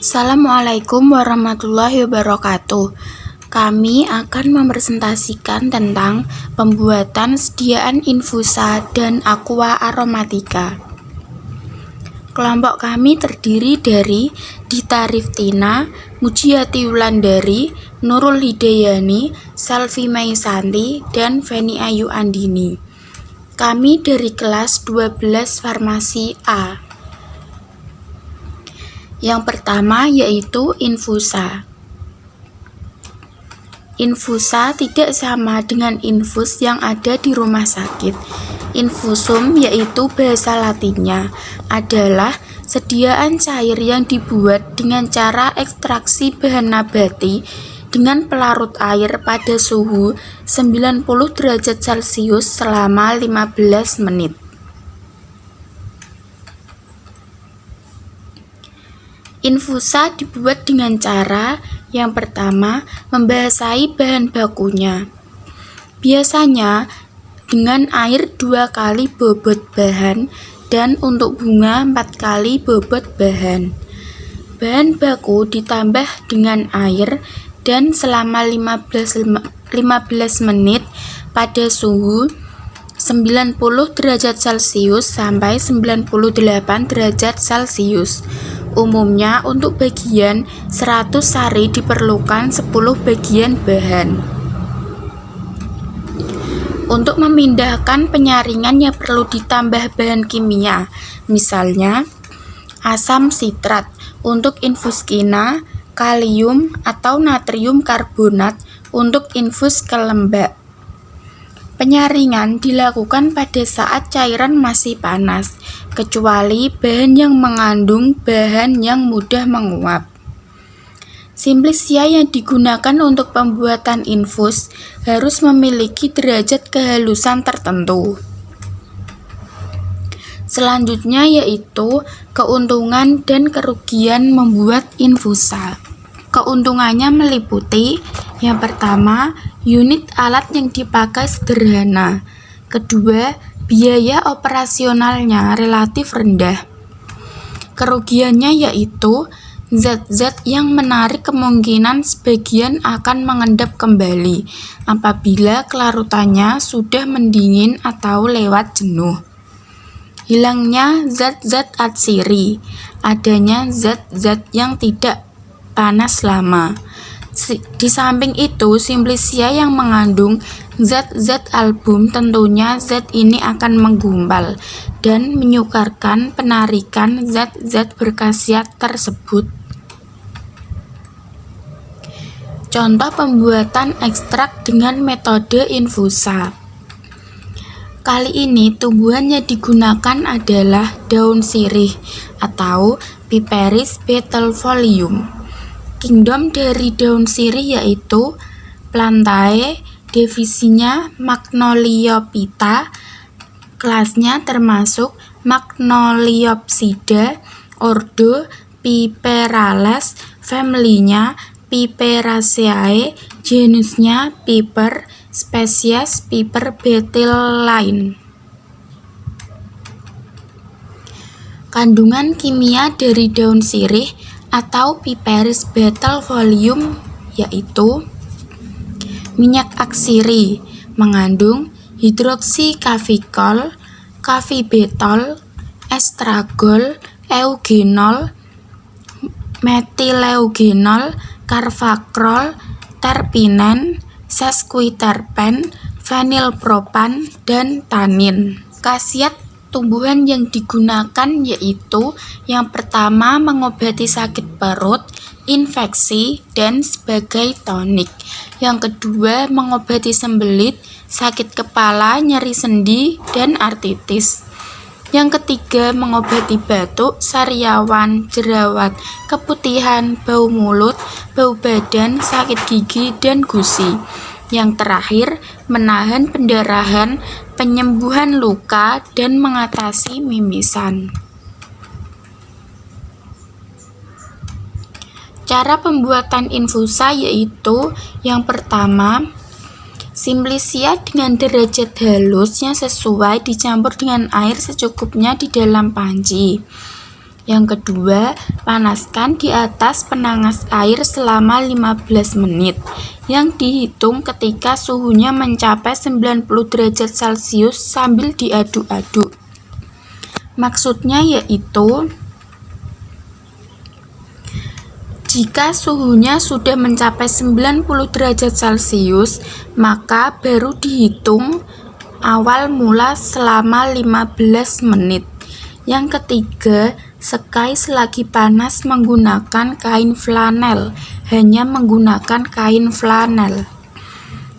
Assalamualaikum warahmatullahi wabarakatuh. Kami akan mempresentasikan tentang pembuatan sediaan infusa dan aqua aromatica. Kelompok kami terdiri dari Dita Riftina, Mujiati Wulandari, Nurul Hidayani, Salvi Maisanti, dan Feni Ayu Andini. Kami dari kelas 12 Farmasi A. Yang pertama yaitu infusa. Infusa tidak sama dengan infus yang ada di rumah sakit. Infusum yaitu bahasa Latinnya adalah sediaan cair yang dibuat dengan cara ekstraksi bahan nabati dengan pelarut air pada suhu 90 derajat Celcius selama 15 menit. Infusa dibuat dengan cara yang pertama membasahi bahan bakunya. Biasanya dengan air 2 kali bobot bahan dan untuk bunga 4 kali bobot bahan. Bahan baku ditambah dengan air dan selama 15 menit pada suhu 90 derajat Celcius sampai 98 derajat Celcius. Umumnya untuk bagian 100 sari diperlukan 10 bagian bahan. Untuk memindahkan penyaringan yang perlu ditambah bahan kimia, misalnya asam sitrat untuk infus kina, kalium atau natrium karbonat untuk infus kelembak. Penyaringan dilakukan pada saat cairan masih panas, kecuali bahan yang mengandung bahan yang mudah menguap. Simplisia yang digunakan untuk pembuatan infus harus memiliki derajat kehalusan tertentu. Selanjutnya yaitu keuntungan dan kerugian membuat infusa. Keuntungannya meliputi yang pertama, unit alat yang dipakai sederhana. Kedua, biaya operasionalnya relatif rendah. Kerugiannya yaitu zat-zat yang menarik kemungkinan sebagian akan mengendap kembali apabila kelarutannya sudah mendingin atau lewat jenuh. Hilangnya zat-zat atsiri, adanya zat-zat yang tidak panas lama. Di samping itu, simplisia yang mengandung zat-zat album tentunya zat ini akan menggumpal dan menyukarkan penarikan zat-zat berkhasiat tersebut. Contoh pembuatan ekstrak dengan metode infusa. Kali ini tumbuhan yang digunakan adalah daun sirih atau Piperis betelfolium. Kingdom dari daun sirih yaitu Plantae, divisinya Magnoliophyta, kelasnya termasuk Magnoliopsida, ordo Piperales, family-nya Piperaceae, genusnya Piper, spesies Piper betyl. Kandungan kimia dari daun sirih atau Piperis betelfolium yaitu minyak aksiri mengandung hidroksikafikol, kafibetol, estragol, eugenol, metileugenol, carvakrol, terpinen, sesquiterpen, fenilpropan, dan tanin. Khasiat tumbuhan yang digunakan yaitu yang pertama mengobati sakit perut, infeksi, dan sebagai tonik. Yang kedua mengobati sembelit, sakit kepala, nyeri sendi, dan artritis. Yang ketiga mengobati batuk, sariawan, jerawat, keputihan, bau mulut, bau badan, sakit gigi, dan gusi. Yang terakhir menahan pendarahan, penyembuhan luka, dan mengatasi mimisan. Cara pembuatan infusa yaitu yang pertama, simplisia dengan derajat halusnya sesuai dicampur dengan air secukupnya di dalam panci. Yang kedua, panaskan di atas penanas air selama 15 menit yang dihitung ketika suhunya mencapai 90 derajat Celcius sambil diaduk-aduk. Maksudnya yaitu jika suhunya sudah mencapai 90 derajat Celcius, maka baru dihitung awal mula selama 15 menit. Yang ketiga, sekai selagi panas menggunakan kain flanel, hanya menggunakan kain flanel.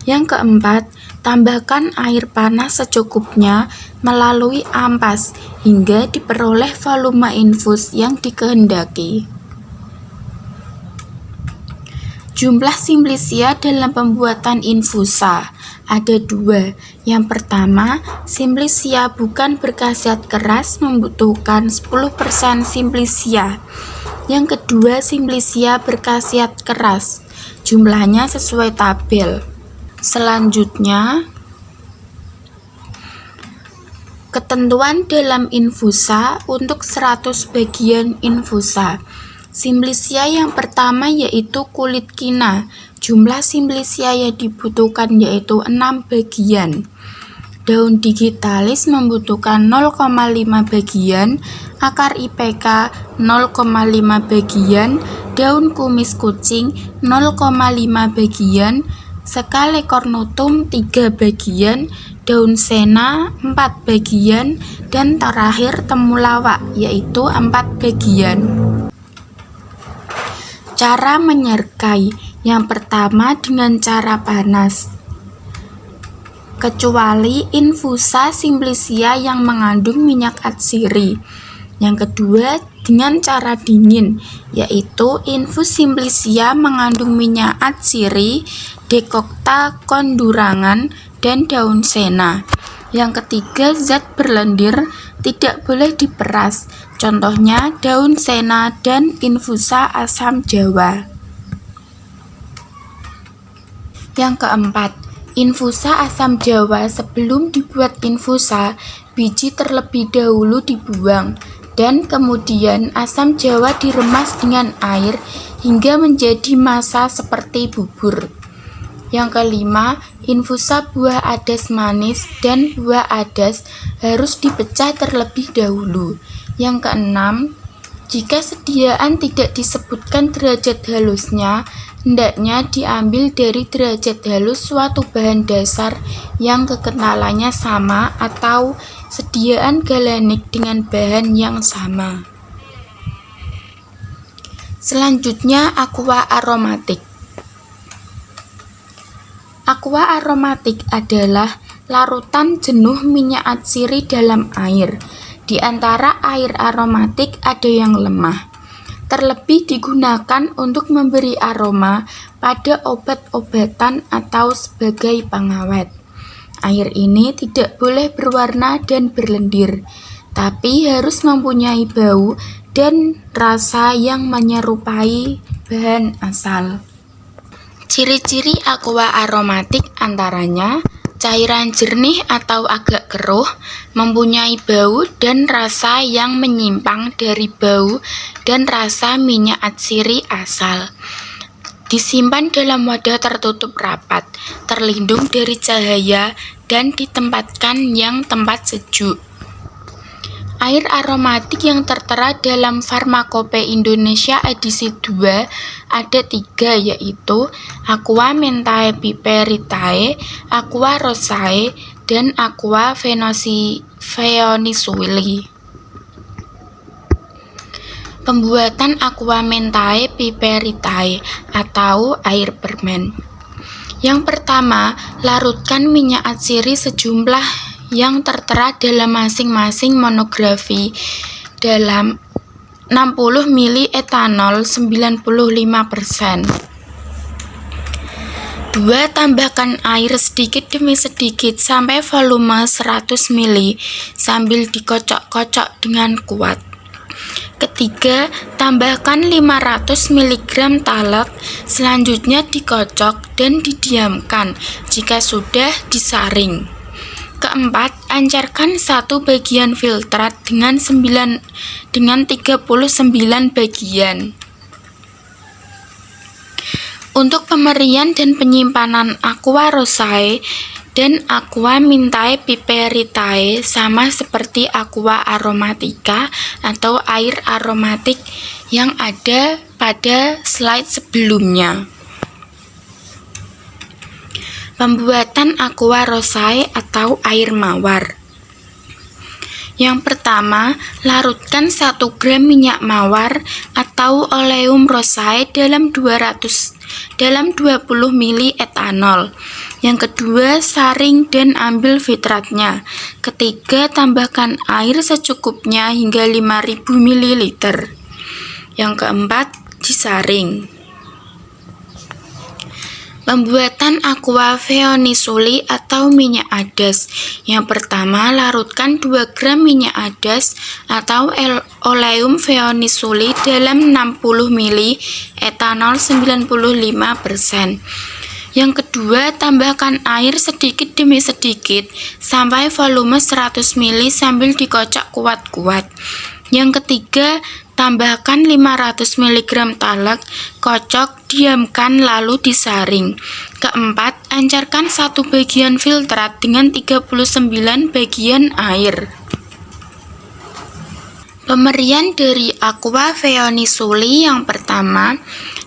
Yang keempat, tambahkan air panas secukupnya melalui ampas hingga diperoleh volume infus yang dikehendaki. Jumlah simplicia dalam pembuatan infusa ada 2. Yang pertama, simplicia bukan berkhasiat keras membutuhkan 10% simplicia. Yang kedua, simplicia berkhasiat keras. Jumlahnya sesuai tabel. Selanjutnya, ketentuan dalam infusa untuk 100 bagian infusa. Simplicia yang pertama yaitu kulit kina. Jumlah simplicia yang dibutuhkan yaitu 6 bagian. Daun digitalis membutuhkan 0,5 bagian, akar IPK 0,5 bagian, daun kumis kucing 0,5 bagian, sekale cornutum 3 bagian, daun sena 4 bagian, dan terakhir temulawak yaitu 4 bagian. Cara menyerkai. Yang pertama dengan cara panas. Kecuali infusa simplicia yang mengandung minyak atsiri. Yang kedua dengan cara dingin, yaitu infus simplicia mengandung minyak atsiri, dekokta kondurangan, dan daun sena. Yang ketiga, zat berlendir tidak boleh diperas. Contohnya daun sena dan infusa asam jawa. Yang keempat, infusa asam jawa sebelum dibuat infusa, biji terlebih dahulu dibuang dan kemudian asam jawa diremas dengan air hingga menjadi massa seperti bubur. Yang kelima, infusa buah adas manis dan buah adas harus dipecah terlebih dahulu. Yang keenam, jika sediaan tidak disebutkan derajat halusnya, hendaknya diambil dari derajat halus suatu bahan dasar yang kekentalannya sama atau sediaan galanik dengan bahan yang sama. Selanjutnya, aqua aromatik. Aqua aromatik adalah larutan jenuh minyak atsiri dalam air. Di antara air aromatik ada yang lemah. Terlebih digunakan untuk memberi aroma pada obat-obatan atau sebagai pengawet. Air ini tidak boleh berwarna dan berlendir, tapi harus mempunyai bau dan rasa yang menyerupai bahan asal. Ciri-ciri aqua aromatik antaranya cairan jernih atau agak keruh, mempunyai bau dan rasa yang menyimpang dari bau dan rasa minyak atsiri asal. Disimpan dalam wadah tertutup rapat, terlindung dari cahaya, dan ditempatkan yang tempat sejuk. Air aromatik yang tertera dalam Farmakope Indonesia edisi 2 ada 3, yaitu Aqua Menthae Piperitae, Aqua Rosae, dan Aqua Veonisuili. Pembuatan Aqua Menthae Piperitae atau air permen. Yang pertama, larutkan minyak atsiri sejumlah yang tertera dalam masing-masing monografi dalam 60 ml etanol 95%. 2. Tambahkan air sedikit demi sedikit sampai volume 100 ml sambil dikocok-kocok dengan kuat. Ketiga, tambahkan 500 mg talek, selanjutnya dikocok dan didiamkan jika sudah disaring. Keempat, encerkan 1 bagian filtrat dengan 39 bagian. Untuk pemerian dan penyimpanan Aqua rosae dan Aqua mintae piperitae sama seperti Aqua aromatica atau air aromatik yang ada pada slide sebelumnya. Pembuatan Aqua rosae atau air mawar. Yang pertama, larutkan 1 gram minyak mawar atau oleum rosae dalam 20 ml etanol. Yang kedua, saring dan ambil filtratnya. Ketiga, tambahkan air secukupnya hingga 5000 ml. Yang keempat, disaring. Pembuatan Aqua Veonisuli atau minyak adas. Yang pertama, larutkan 2 gram minyak adas atau oleum veonisuli dalam 60 ml etanol 95%. Yang kedua, tambahkan air sedikit demi sedikit sampai volume 100 ml sambil dikocok kuat-kuat. Yang ketiga, tambahkan 500 mg talek, kocok, diamkan lalu disaring. Keempat, encerkan 1 bagian filtrat dengan 39 bagian air. Pemerian dari Aqua Veonisuli yang pertama,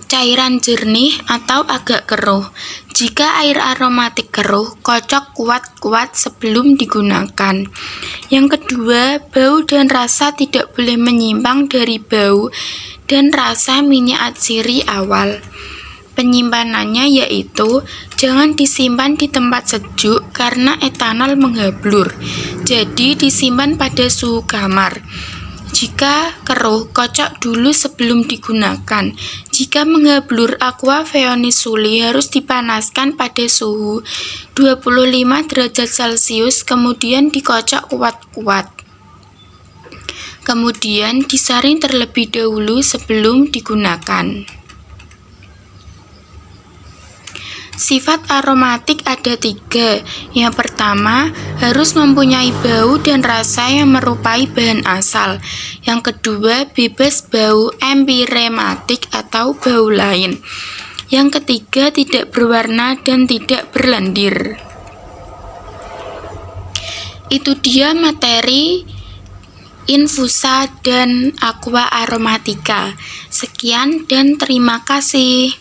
cairan jernih atau agak keruh. Jika air aromatik keruh, kocok kuat-kuat sebelum digunakan. Yang kedua, bau dan rasa tidak boleh menyimpang dari bau dan rasa minyak atsiri awal. Penyimpanannya yaitu jangan disimpan di tempat sejuk karena etanol menghablur. Jadi disimpan pada suhu kamar. Jika keruh, kocok dulu sebelum digunakan. Jika menghablur, Aqua Veonisuli harus dipanaskan pada suhu 25 derajat Celcius, kemudian dikocok kuat-kuat. Kemudian disaring terlebih dahulu sebelum digunakan. Sifat aromatik ada 3. Yang pertama, harus mempunyai bau dan rasa yang merupai bahan asal. Yang kedua, bebas bau empirematik atau bau lain. Yang ketiga, tidak berwarna dan tidak berlendir. Itu dia materi infusa dan aqua aromatica. Sekian dan terima kasih.